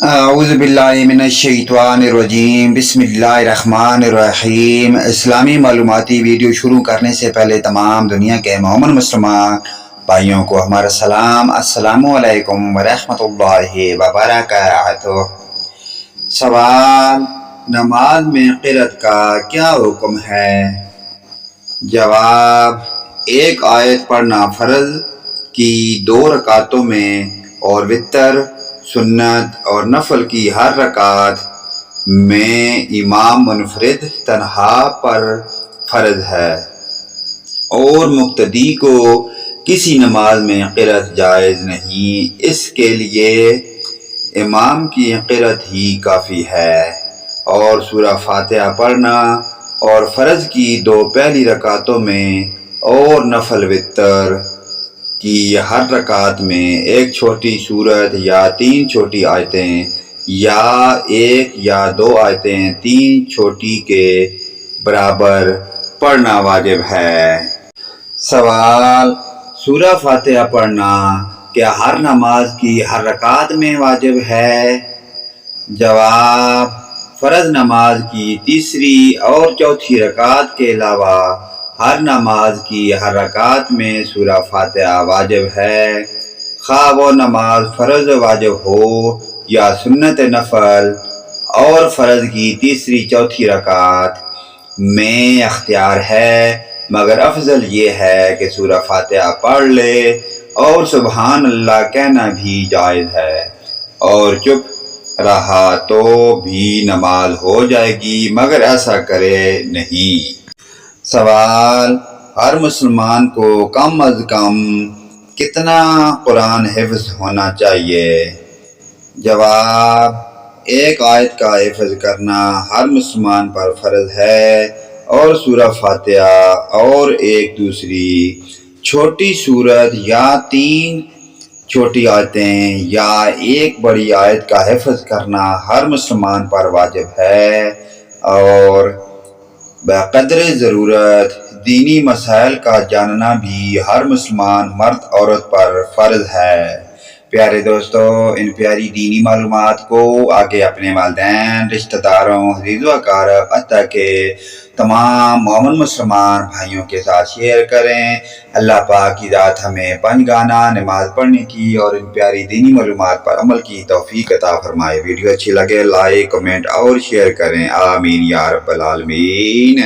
اعوذ باللہ من الشیطان الرجیم، بسم اللہ الرحمن الرحیم۔ اسلامی معلوماتی ویڈیو شروع کرنے سے پہلے تمام دنیا کے مومن مسلمان بھائیوں کو ہمارا سلام، السلام علیکم ورحمۃ اللہ وبرکاتہ۔ سوال: نماز میں قرأت کا کیا حکم ہے؟ جواب: ایک آیت پڑھنا فرض کی 2 رکعتوں میں اور وتر، سنت اور نفل کی ہر رکعت میں امام منفرد تنہا پر فرض ہے، اور مقتدی کو کسی نماز میں قرأت جائز نہیں۔ اس کے لیے امام کی قرأت ہی کافی ہے، اور سورہ فاتحہ پڑھنا اور فرض کی 2 پہلی رکعتوں میں اور نفل وتر کی ہر رکعت میں ایک چھوٹی سورت یا 3 چھوٹی آیتیں یا 1 یا 2 آیتیں 3 چھوٹی کے برابر پڑھنا واجب ہے۔ سوال: سورہ فاتحہ پڑھنا کیا ہر نماز کی ہر رکعت میں واجب ہے؟ جواب: فرض نماز کی تیسری اور چوتھی رکعت کے علاوہ ہر نماز کی ہر رکعت میں سورہ فاتحہ واجب ہے، خواہ وہ نماز فرض واجب ہو یا سنت نفل، اور فرض کی تیسری چوتھی رکعت میں اختیار ہے، مگر افضل یہ ہے کہ سورہ فاتحہ پڑھ لے، اور سبحان اللہ کہنا بھی جائز ہے، اور چپ رہا تو بھی نماز ہو جائے گی، مگر ایسا کرے نہیں۔ سوال: ہر مسلمان کو کم از کم کتنا قرآن حفظ ہونا چاہیے؟ جواب: ایک آیت کا حفظ کرنا ہر مسلمان پر فرض ہے، اور سورہ فاتحہ اور ایک دوسری چھوٹی سورت یا 3 چھوٹی آیتیں یا ایک بڑی آیت کا حفظ کرنا ہر مسلمان پر واجب ہے، اور بقدر ضرورت دینی مسائل کا جاننا بھی ہر مسلمان مرد عورت پر فرض ہے۔ پیارے دوستو، ان پیاری دینی معلومات کو آگے اپنے والدین، رشتہ داروں، عزیز و اقارب حتیٰ کہ تمام مومن مسلمان بھائیوں کے ساتھ شیئر کریں۔ اللہ پاک کی ذات ہمیں 5 گانا نماز پڑھنے کی اور ان پیاری دینی معلومات پر عمل کی توفیق عطا فرمائے۔ ویڈیو اچھی لگے لائک، کمنٹ اور شیئر کریں، آمین یا رب العالمین۔